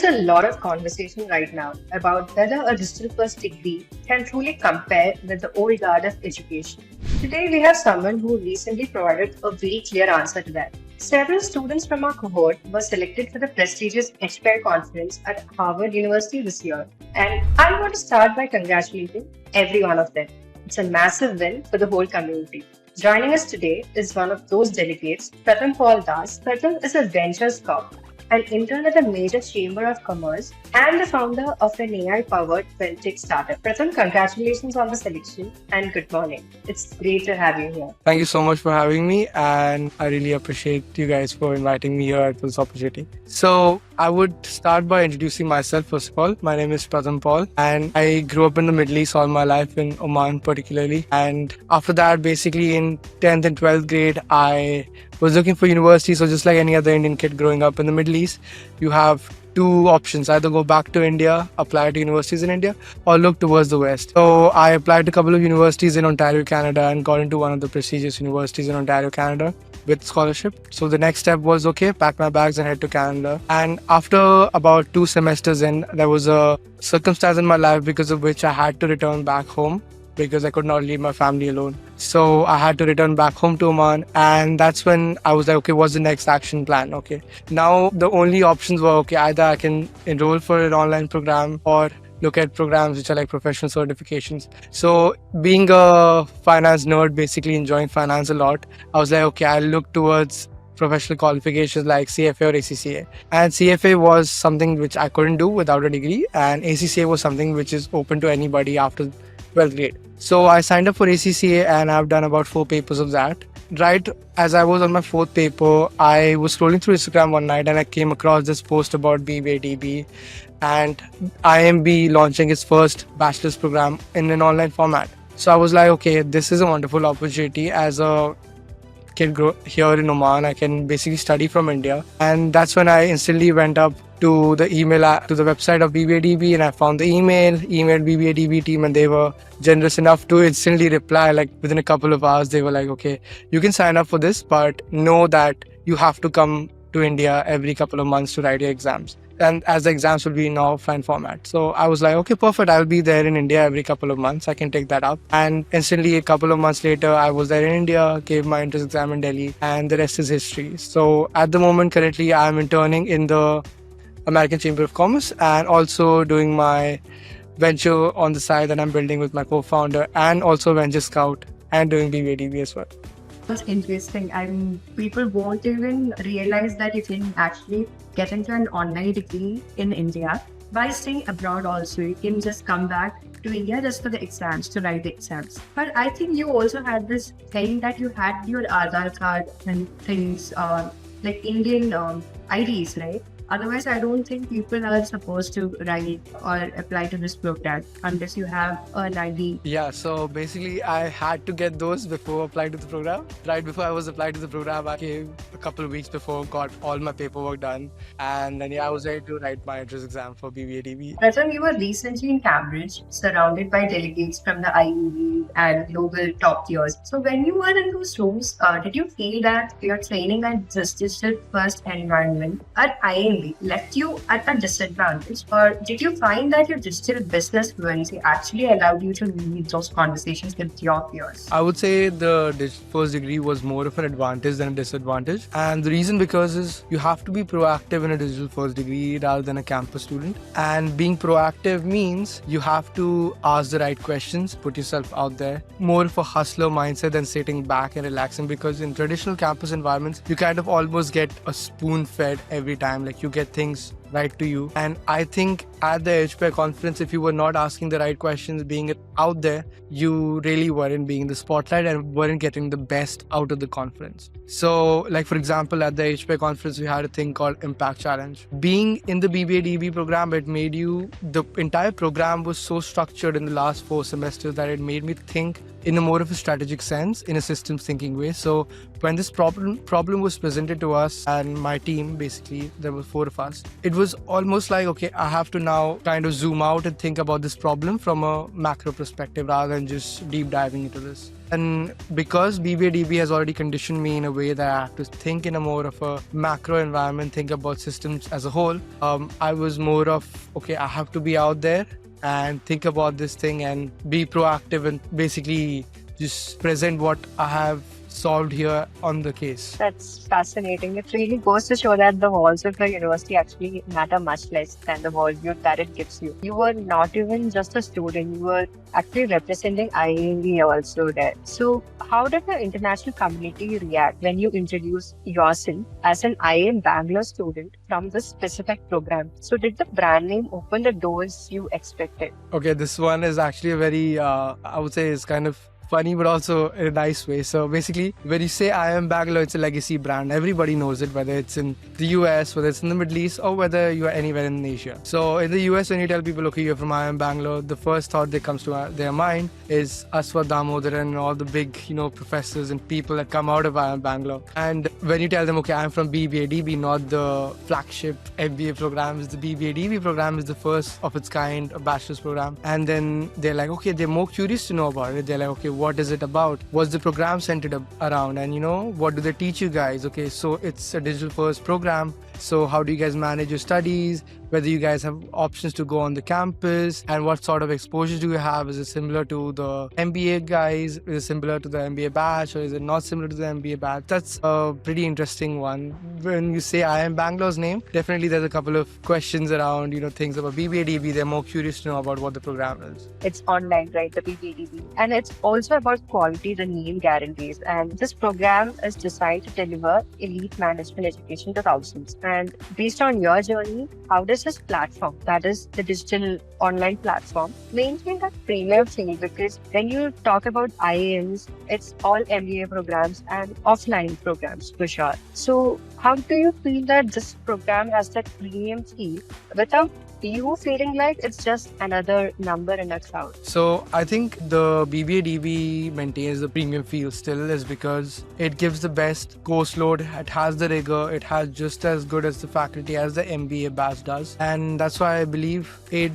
a lot of conversation right now about whether a digital first degree can truly compare with the old guard of education. Today, we have someone who recently provided a very clear answer to that. Several students from our cohort were selected for the prestigious HPAIR conference at Harvard University this year, and I want to start by congratulating every one of them. It's a massive win for the whole community. Joining us today is one of those delegates, Pratham Paul Das. Pratham is a ventures cop, an intern at a major chamber of commerce, and the founder of an AI-powered fintech startup. Pratham, congratulations on the selection and good morning. It's great to have you here. Thank you so much for having me, and I really appreciate you guys for inviting me here at this opportunity. So I would start by introducing myself first of all. My name is Pratham Paul, and I grew up in the Middle East all my life, in Oman particularly. And after that, basically in 10th and 12th grade, I was looking for university. So just like any other Indian kid growing up in the Middle East, you have two options: either go back to India, apply to universities in India, or look towards the West. So I applied to a couple of universities in Ontario, Canada, and got into one of the prestigious universities in Ontario, Canada with scholarship. So the next step was, okay, pack my bags and head to Canada. And after about 2 semesters in, there was a circumstance in my life because of which I had to return back home, because I could not leave my family alone. So I had to return back home to Oman, and that's when I was like, okay, what's the next action plan? Okay, now the only options were, okay, either I can enroll for an online program or look at programs which are like professional certifications. So being a finance nerd, basically enjoying finance a lot, I was like, okay, I'll look towards professional qualifications like CFA or ACCA. And CFA was something which I couldn't do without a degree, and ACCA was something which is open to anybody after 12th grade. So I signed up for ACCA, and I've done about 4 papers of that. Right as I was on my 4th paper, I was scrolling through Instagram one night and I came across this post about BBA DBE and IIM launching its first bachelor's program in an online format. So I was like, okay, this is a wonderful opportunity. As a kid here in Oman, I can basically study from India. And that's when I instantly went up to the to the website of BBA DBE, and I found the emailed BBA DBE team, and they were generous enough to instantly reply. Like within a couple of hours, they were like, okay, you can sign up for this, but know that you have to come to India every couple of months to write your exams. And as the exams will be in offline format. So I was like, okay, perfect. I'll be there in India every couple of months. I can take that up. And instantly, a couple of months later, I was there in India, gave my entrance exam in Delhi, and the rest is history. So at the moment, currently, I'm interning in the American Chamber of Commerce and also doing my venture on the side that I'm building with my co-founder, and also Venture Scout and doing BBADB as well. That's interesting. I mean, people won't even realize that you can actually get into an online degree in India by staying abroad also. You can just come back to India just for the exams, to write the exams. But I think you also had this thing that you had your Aadhaar card and things like Indian IDs, right? Otherwise, I don't think people are supposed to write or apply to this program unless you have an ID. Yeah, so basically I had to get those before applying to the program. Right before I was applied to the program, I came a couple of weeks before, got all my paperwork done, and then I was ready to write my entrance exam for BBADB. Pratham, you were recently in Cambridge, surrounded by delegates from the IIM and global top tiers. So when you were in those rooms, did you feel that your training at this digital first environment at IIM left you at a disadvantage, or did you find that your digital business fluency actually allowed you to lead those conversations with your peers? I would say the first degree was more of an advantage than a disadvantage, and the reason because is you have to be proactive in a digital first degree rather than a campus student. And being proactive means you have to ask the right questions, put yourself out there, more of a hustler mindset than sitting back and relaxing, because in traditional campus environments you kind of almost get a spoon fed every time. Like you get things right to you. And I think at the HPAIR conference, if you were not asking the right questions, being out there, you really weren't being in the spotlight and weren't getting the best out of the conference. So like for example, at the HPAIR conference, we had a thing called Impact Challenge. Being in the BBADB program, the entire program was so structured in the last 4 semesters that it made me think in a more of a strategic sense, in a systems thinking way. So when this problem was presented to us and my team, basically there were 4 of us, it was almost like, okay, I have to now kind of zoom out and think about this problem from a macro perspective rather than just deep diving into this. And because BBA DB has already conditioned me in a way that I have to think in a more of a macro environment, think about systems as a whole, I was more of, okay, I have to be out there and think about this thing and be proactive and basically just present what I have solved here on the case. That's fascinating. It really goes to show that the walls of the university actually matter much less than the value that it gives you. You were not even just a student, you were actually representing IIM also there. So, how did the international community react when you introduced yourself as an IIM Bangalore student from this specific program? So, did the brand name open the doors you expected? Okay, this one is actually a very, I would say, it's kind of funny, but also in a nice way. So basically, when you say IIM Bangalore, it's a legacy brand. Everybody knows it, whether it's in the US, whether it's in the Middle East, or whether you are anywhere in Asia. So in the US, when you tell people, okay, you're from IIM Bangalore, the first thought that comes to their mind is Aswat Damodaran and all the big, professors and people that come out of IIM Bangalore. And when you tell them, okay, I'm from BBA DB, not the flagship MBA program, the BBA DB program is the first of its kind, a bachelor's program. And then they're like, okay, they're more curious to know about it. They're like, okay, what is it about? What's the program centered around? And what do they teach you guys? Okay, so it's a digital first program. So how do you guys manage your studies? Whether you guys have options to go on the campus, and what sort of exposure do you have? Is it similar to the MBA guys? Is it similar to the MBA batch, or is it not similar to the MBA batch? That's a pretty interesting one. When you say IIM Bangalore's name, definitely there's a couple of questions around, things about BBA DB. They're more curious to know about what the program is. It's online, right? The BBA DB. And it's also about quality, the name guarantees. And this program is designed to deliver elite management education to thousands. And based on your journey, how does this platform, that is the digital online platform, maintain that premium feel? Because when you talk about IIMs, it's all MBA programs and offline programs for sure. So how do you feel that this program has that premium feel without you feeling like it's just another number in a crowd? So I think the BBA DB maintains the premium feel still is because it gives the best course load, it has the rigor, it has just as good as the faculty as the MBA batch does. And that's why I believe it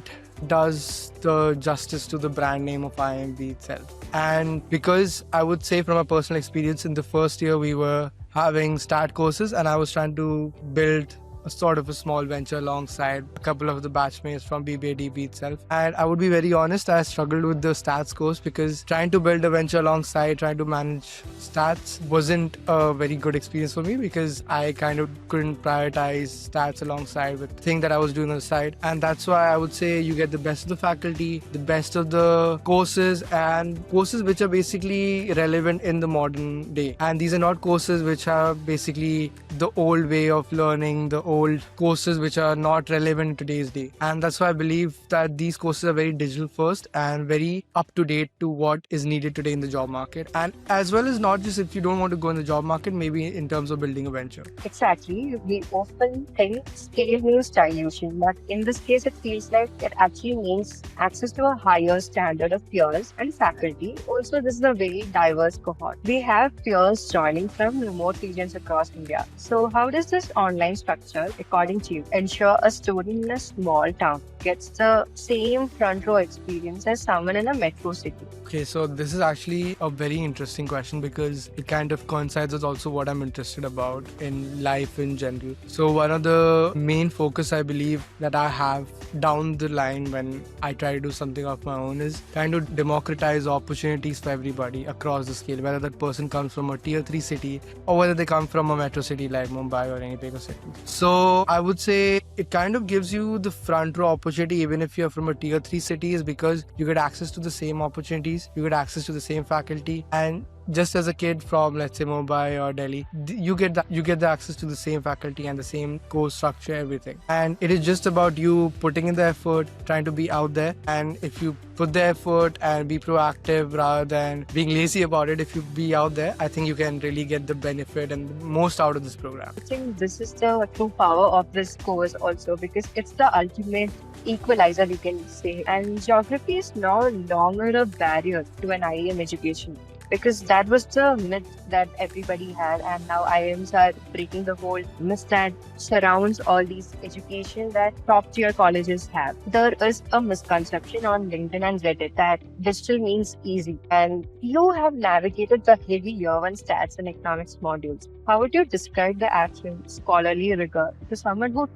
does the justice to the brand name of IIMB itself. And because I would say from a personal experience, in the first year we were having stat courses and I was trying to build a sort of a small venture alongside a couple of the batchmates from BBA DB itself. And I would be very honest, I struggled with the stats course because trying to build a venture alongside, trying to manage stats wasn't a very good experience for me because I kind of couldn't prioritize stats alongside with the thing that I was doing on the side. And that's why I would say you get the best of the faculty, the best of the courses, and courses which are basically relevant in the modern day. And these are not courses which are basically the old way of learning, the old courses which are not relevant in today's day. And that's why I believe that these courses are very digital first and very up to date to what is needed today in the job market. And as well as not just if you don't want to go in the job market, maybe in terms of building a venture. Exactly. We often think scale means dilution, but in this case, it feels like it actually means access to a higher standard of peers and faculty. Also, this is a very diverse cohort. We have peers joining from remote regions across India. So how does this online structure, according to you, ensure a student in a small town gets the same front row experience as someone in a metro city? Okay, so this is actually a very interesting question because it kind of coincides with also what I'm interested about in life in general. So one of the main focus I believe that I have down the line when I try to do something of my own is kind of democratize opportunities for everybody across the scale, whether that person comes from a tier 3 city or whether they come from a metro city like Mumbai or any bigger city. So I would say it kind of gives you the front row opportunity even if you're from a tier 3 city, is because you get access to the same opportunities, you get access to the same faculty, and just as a kid from, let's say, Mumbai or Delhi, you get the access to the same faculty and the same course structure, everything. And it is just about you putting in the effort, trying to be out there. And if you put the effort and be proactive rather than being lazy about it, if you be out there, I think you can really get the benefit and the most out of this program. I think this is the true power of this course also, because it's the ultimate equalizer, you can say. And geography is no longer a barrier to an IIM education. because that was the myth that everybody had, and now IIMs are breaking the whole myth that surrounds all these education that top tier colleges have. There is a misconception on LinkedIn and Reddit that digital means easy, and you have navigated the heavy year one stats and economics modules. How would you describe the actual scholarly rigor to someone who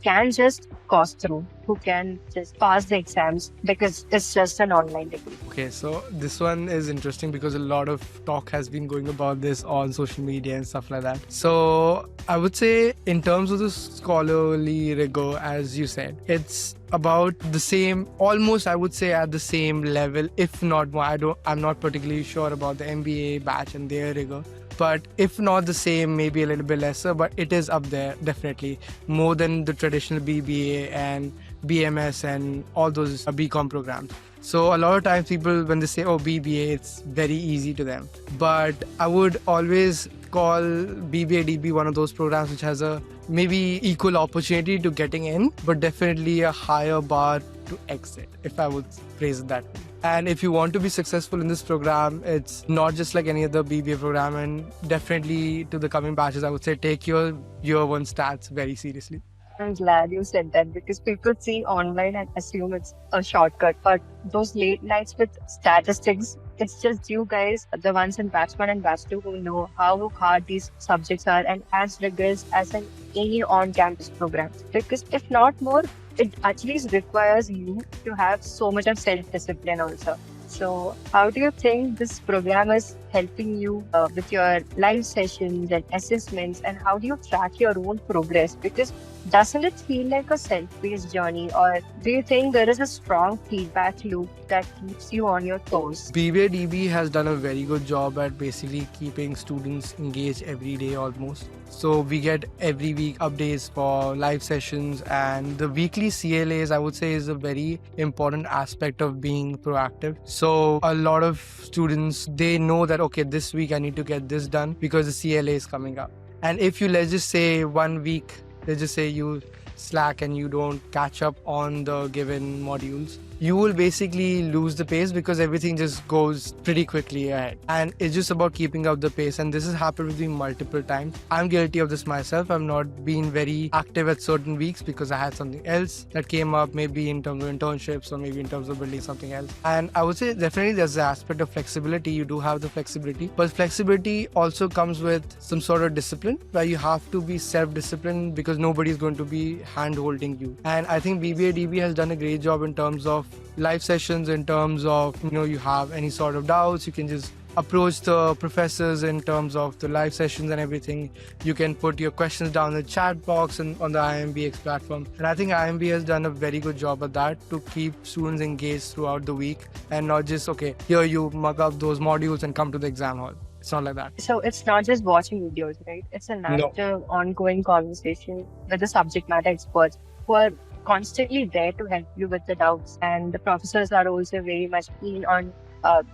can just coast through, who can just pass the exams because it's just an online degree? Okay, so this one is interesting because a lot of talk has been going about this on social media and stuff like that. So I would say in terms of the scholarly rigor, as you said, it's about the same, almost I would say at the same level, if not more. I'm not particularly sure about the MBA batch and their rigor. But if not the same, maybe a little bit lesser, but it is up there, definitely. More than the traditional BBA and BMS and all those BCom programs. So a lot of times people, when they say, oh, BBA, it's very easy to them. But I would always call BBA DBE one of those programs which has a maybe equal opportunity to getting in, but definitely a higher bar to exit, if I would phrase it that way. And if you want to be successful in this program, it's not just like any other BBA program. And definitely to the coming batches, I would say take your year one stats very seriously. I'm glad you said that because people see online and assume it's a shortcut. But those late nights with statistics, it's just you guys, the ones in batch 1 and batch 2, who know how hard these subjects are and as rigorous as any on-campus program. Because if not more, it actually requires you to have so much of self-discipline also. So how do you think this program is helping you with your live sessions and assessments, and how do you track your own progress? Because doesn't it feel like a self-paced journey, or do you think there is a strong feedback loop that keeps you on your toes? BBA DBE has done a very good job at basically keeping students engaged every day almost. So we get every week updates for live sessions, and the weekly CLAs, I would say, is a very important aspect of being proactive. So a lot of students, they know that, okay, this week I need to get this done because the CLA is coming up. And if you, let's just say 1 week, let's just say you slack and you don't catch up on the given modules, you will basically lose the pace because everything just goes pretty quickly ahead. And it's just about keeping up the pace. And this has happened with me multiple times. I'm guilty of this myself. I've not been very active at certain weeks because I had something else that came up, maybe in terms of internships or maybe in terms of building something else. And I would say definitely there's the aspect of flexibility. You do have the flexibility, but flexibility also comes with some sort of discipline where you have to be self-disciplined because nobody's going to be hand-holding you. And I think BBA DBE has done a great job in terms of live sessions, in terms of, you have any sort of doubts, you can just approach the professors in terms of the live sessions and everything. You can put your questions down in the chat box and on the IIMBX platform. And I think IIMB has done a very good job at that to keep students engaged throughout the week and not just, okay, here you mug up those modules and come to the exam hall. It's not like that. So it's not just watching videos, right? It's an active, ongoing conversation with the subject matter experts who are constantly there to help you with the doubts. And the professors are also very much keen on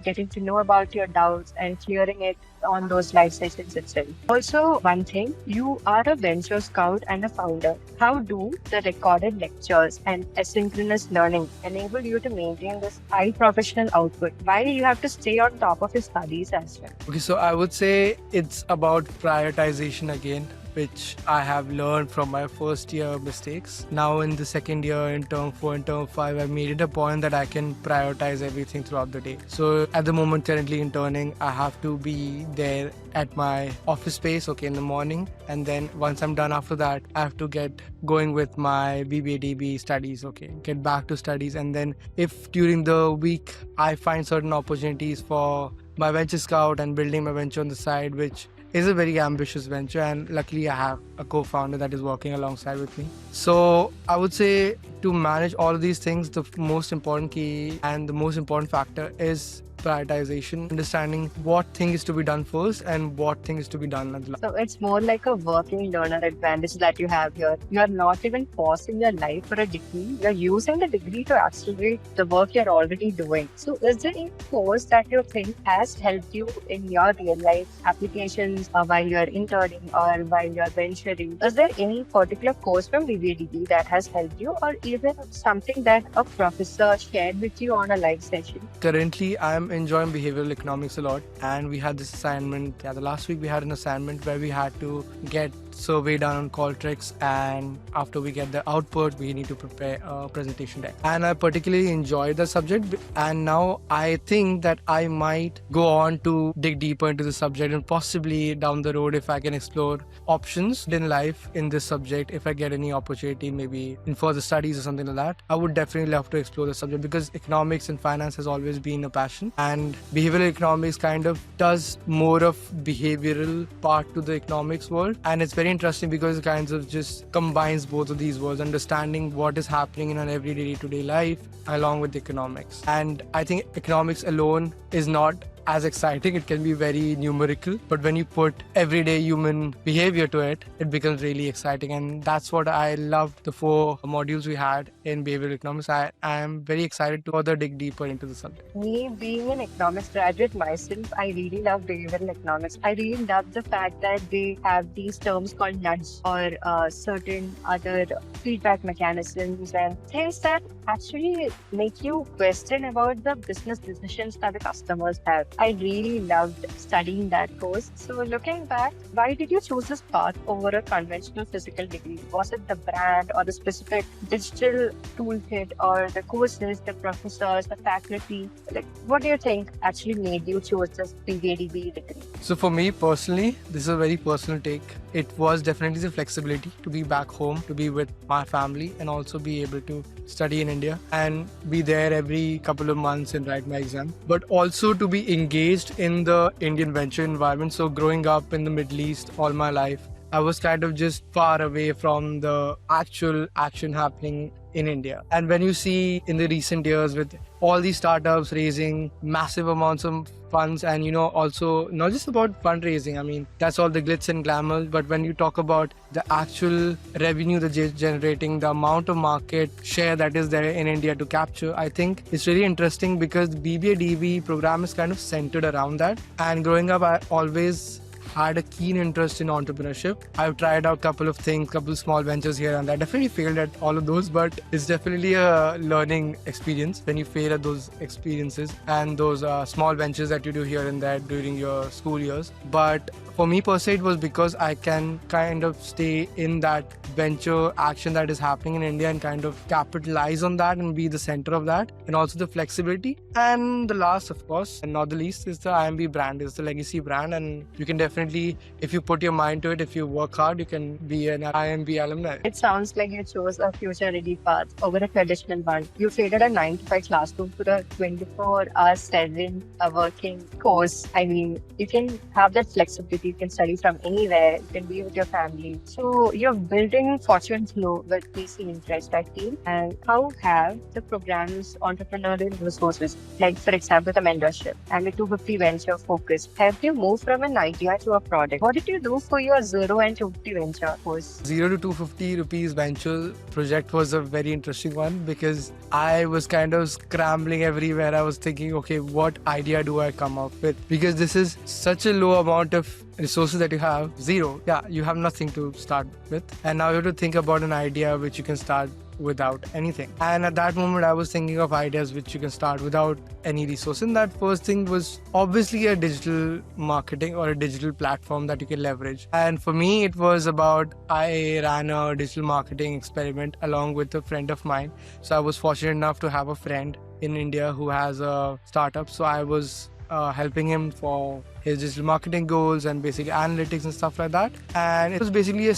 getting to know about your doubts and clearing it on those live sessions itself. Also, one thing, you are a venture scout and a founder. How do the recorded lectures and asynchronous learning enable you to maintain this high professional output while you have to stay on top of your studies as well? Okay, so I would say it's about prioritization again, which I have learned from my first year mistakes. Now in the second year, in term 4 and term 5, I've made it a point that I can prioritize everything throughout the day. So at the moment, currently interning, I have to be there at my office space, okay, in the morning. And then once I'm done after that, I have to get going with my BBA DBE studies, okay, get back to studies. And then if during the week, I find certain opportunities for my venture scout and building my venture on the side, which is a very ambitious venture, and luckily I have a co-founder that is working alongside with me. So I would say to manage all of these things, the most important key and the most important factor is prioritization, understanding what thing is to be done first and what thing is to be done at last. So it's more like a working learner advantage that you have here. You're not even pausing your life for a degree. You're using the degree to accelerate the work you're already doing. So is there any course that you think has helped you in your real life applications while you're interning or while you're venturing? Is there any particular course from BBADB that has helped you, or even something that a professor shared with you on a live session? Currently, I'm I'm enjoying behavioral economics a lot, and we had this assignment. Yeah, the last week we had an assignment where we had to get survey done on Qualtrics, and after we get the output, we need to prepare a presentation deck. And I particularly enjoyed the subject, and now I think that I might go on to dig deeper into the subject, and possibly down the road, if I can explore options in life in this subject, if I get any opportunity, maybe in further studies or something like that, I would definitely love to explore the subject, because economics and finance has always been a passion, and behavioral economics kind of does more of behavioral part to the economics world, and it's very interesting because it kind of just combines both of these worlds, understanding what is happening in an everyday day-to-day life along with economics. And I think economics alone is not as exciting. It can be very numerical, but when you put everyday human behavior to it, it becomes really exciting. And that's what I loved the 4 modules we had in behavioral economics. I am very excited to further dig deeper into the subject. Me being an economics graduate myself, I really love behavioral economics. I really love the fact that they have these terms called nudge or certain other feedback mechanisms and things that actually make you question about the business decisions that the customers have. I really loved studying that course. So looking back, why did you choose this path over a conventional physical degree? Was it the brand or the specific digital toolkit or the courses, the professors, the faculty? Like, what do you think actually made you choose this BBA DBE degree? So for me personally, this is a very personal take. It was definitely the flexibility to be back home, to be with my family, and also be able to study in India and be there every couple of months and write my exam, but also to be engaged in the Indian venture environment. So growing up in the Middle East all my life, I was kind of just far away from the actual action happening in India. And when you see in the recent years with all these startups raising massive amounts of funds, and also not just about fundraising, I mean, that's all the glitz and glamour, but when you talk about the actual revenue that they're generating, the amount of market share that is there in India to capture, I think it's really interesting because the BBA DBE program is kind of centered around that. And growing up, I always had a keen interest in entrepreneurship. I've tried out a couple of things, couple of small ventures here and there. Definitely failed at all of those, but it's definitely a learning experience when you fail at those experiences and those small ventures that you do here and there during your school years. But for me per se, it was because I can kind of stay in that venture action that is happening in India and kind of capitalize on that and be the center of that, and also the flexibility. And the last, of course, and not the least, is the IIM brand. It's the legacy brand, and you can definitely, if you put your mind to it, if you work hard, you can be an IIM alumni. It sounds like you chose a future-ready path over a traditional one. You traded a 9 to 5 classroom for a 24/7 working course. I mean, you can have that flexibility. You can study from anywhere. You can be with your family. So you're building fortune flow with PC interest, I feel. And how have the program's entrepreneurial resources, like for example, the mentorship and the 250 venture focus, have you moved from an idea to a product? What did you do for your 0 and 250 venture course? 0 to 250 rupees venture project was a very interesting one because I was kind of scrambling everywhere. I was thinking, okay, what idea do I come up with? Because this is such a low amount of resources that you have. 0. Yeah, you have nothing to start with. And now you have to think about an idea which you can start without anything. And at that moment, I was thinking of ideas which you can start without any resource. And that first thing was obviously a digital marketing or a digital platform that you can leverage. And for me, it was about, I ran a digital marketing experiment along with a friend of mine. So I was fortunate enough to have a friend in India who has a startup. So I was helping him for his digital marketing goals and basic analytics and stuff like that. And it was basically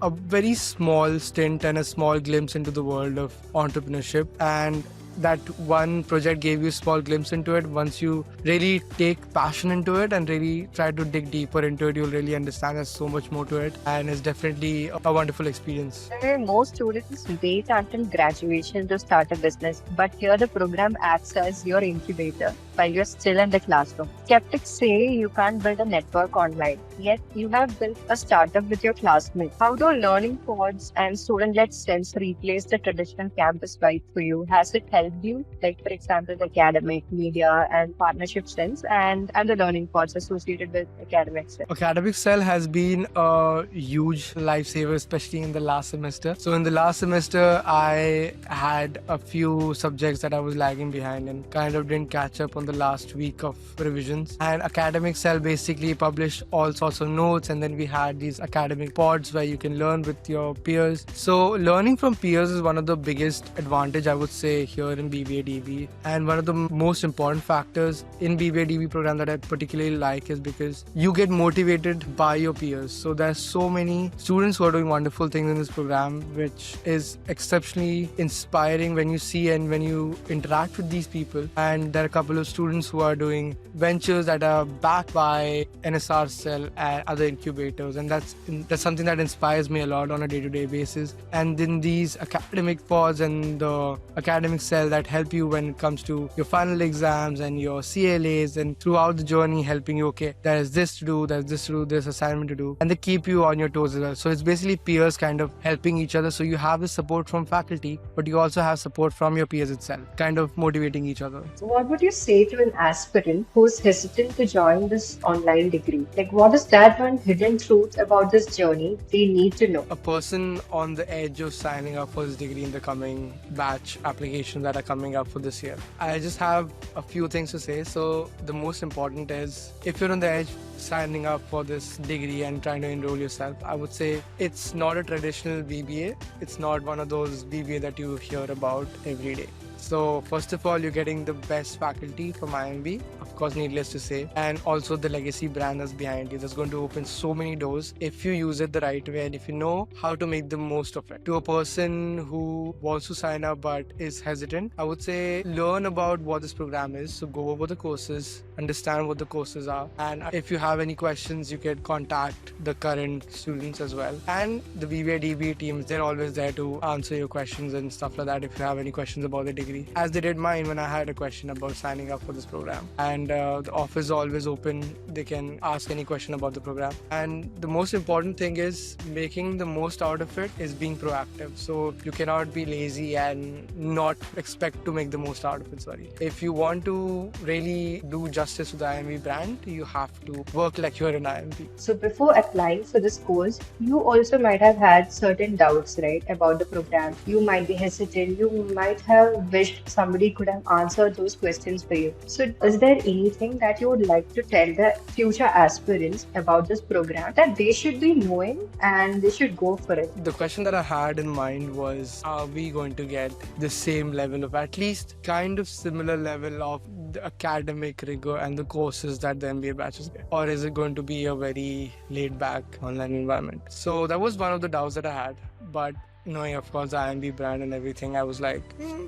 a very small stint and a small glimpse into the world of entrepreneurship. And that one project gave you a small glimpse into it. Once you really take passion into it and really try to dig deeper into it, you'll really understand there's so much more to it. And it's definitely a wonderful experience. Most students wait until graduation to start a business, but here the program acts as your incubator while you're still in the classroom. Skeptics say you can't build a network online, yet you have built a startup with your classmates. How do learning pods and student-led cells replace the traditional campus vibe for you? Has it helped helped you? Like, for example, the academic, media, and partnership sense, and the learning pods associated with academic sense. Academic Cell has been a huge lifesaver, especially in the last semester. So in the last semester, I had a few subjects that I was lagging behind and kind of didn't catch up on the last week of revisions. And Academic Cell basically published all sorts of notes, and then we had these academic pods where you can learn with your peers. So learning from peers is one of the biggest advantage, I would say, here in BBA DBE. And one of the most important factors in BBA DBE program that I particularly like is because you get motivated by your peers. So there's so many students who are doing wonderful things in this program, which is exceptionally inspiring when you see and when you interact with these people. And there are a couple of students who are doing ventures that are backed by NSR Cell and other incubators, and that's something that inspires me a lot on a day-to-day basis. And then these academic pods and the academic cell that help you when it comes to your final exams and your CLAs, and throughout the journey helping you, okay, there's this to do, there's this to do, there's assignment to do, and they keep you on your toes as well. So it's basically peers kind of helping each other. So you have the support from faculty, but you also have support from your peers itself, kind of motivating each other. So what would you say to an aspirant who's hesitant to join this online degree? Like, what is that one hidden truth about this journey they need to know? A person on the edge of signing up for this degree in the coming batch applications that are coming up for this year, I just have a few things to say. So the most important is, if you're on the edge signing up for this degree and trying to enroll yourself, I would say it's not a traditional BBA. It's not one of those BBA that you hear about every day. So first of all, you're getting the best faculty from IIMB, of course, needless to say, and also the legacy brand that's behind you. That's going to open so many doors if you use it the right way and if you know how to make the most of it. To a person who wants to sign up but is hesitant, I would say learn about what this program is. So go over the courses, understand what the courses are, and if you have any questions, you can contact the current students as well. And the BBA DBE teams, they're always there to answer your questions and stuff like that if you have any questions about the degree, as they did mine when I had a question about signing up for this program. And the office is always open. They can ask any question about the program. And the most important thing is making the most out of it is being proactive. So you cannot be lazy and not expect to make the most out of it. Sorry. If you want to really do justice to the IIMB brand, you have to work like you're an IIMB. So before applying for this course, you also might have had certain doubts, right, about the program. You might be hesitant. You might have wished somebody could have answered those questions for you. So is there anything that you would like to tell the future aspirants about this program that they should be knowing and they should go for it? The question that I had in mind was, are we going to get the same level of, at least kind of similar level of the academic rigor and the courses that the MBA batches get? Or is it going to be a very laid back online environment? So that was one of the doubts that I had. But knowing, of course, the IIMB brand and everything, I was like,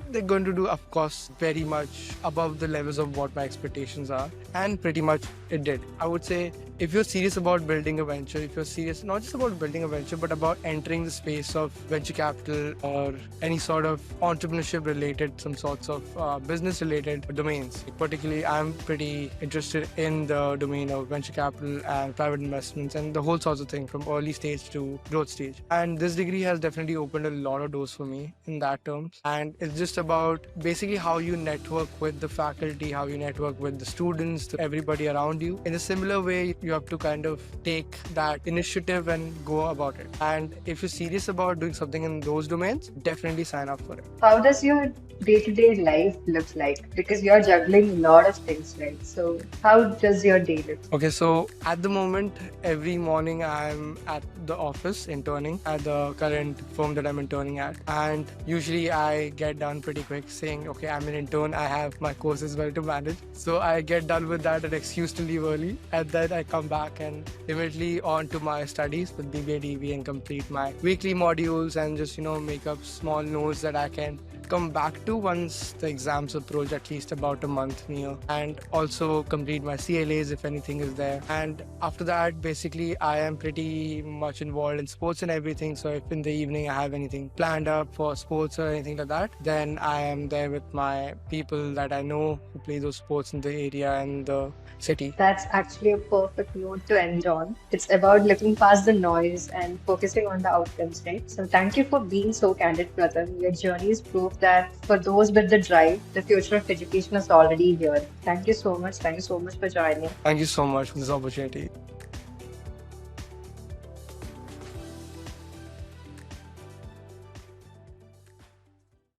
they're going to do, of course, very much above the levels of what my expectations are. And pretty much it did. I would say, if you're serious about building a venture, if you're serious not just about building a venture, but about entering the space of venture capital or any sort of entrepreneurship related, some sorts of business related domains. Particularly, I'm pretty interested in the domain of venture capital and private investments and the whole sorts of thing from early stage to growth stage. And this degree has definitely opened a lot of doors for me in that terms. And it's just about basically how you network with the faculty, how you network with the students, everybody around you. In a similar way, you have to kind of take that initiative and go about it. And if you're serious about doing something in those domains, definitely sign up for it. How does your day-to-day life look like? Because you're juggling a lot of things, right? So how does your day look? Okay, so at the moment, every morning I'm at the office interning at the current firm that I'm interning at. And usually I get done pretty quick saying, okay, I'm an intern, I have my courses well to manage. So I get done with that, an excuse to leave early. And then I come back and immediately on to my studies with BBA DBE and complete my weekly modules and just, make up small notes that I can come back to once the exams approach, at least about a month near, and also complete my CLAs if anything is there. And after that, basically, I am pretty much involved in sports and everything. So if in the evening I have anything planned up for sports or anything like that, then I am there with my people that I know who play those sports in the area and the city. That's actually a perfect note to end on. It's about looking past the noise and focusing on the outcomes, right? So thank you for being so candid, Pratham. Your journey is proof that for those with the drive, the future of education is already here. Thank you so much. Thank you so much for joining. Thank you so much for this opportunity.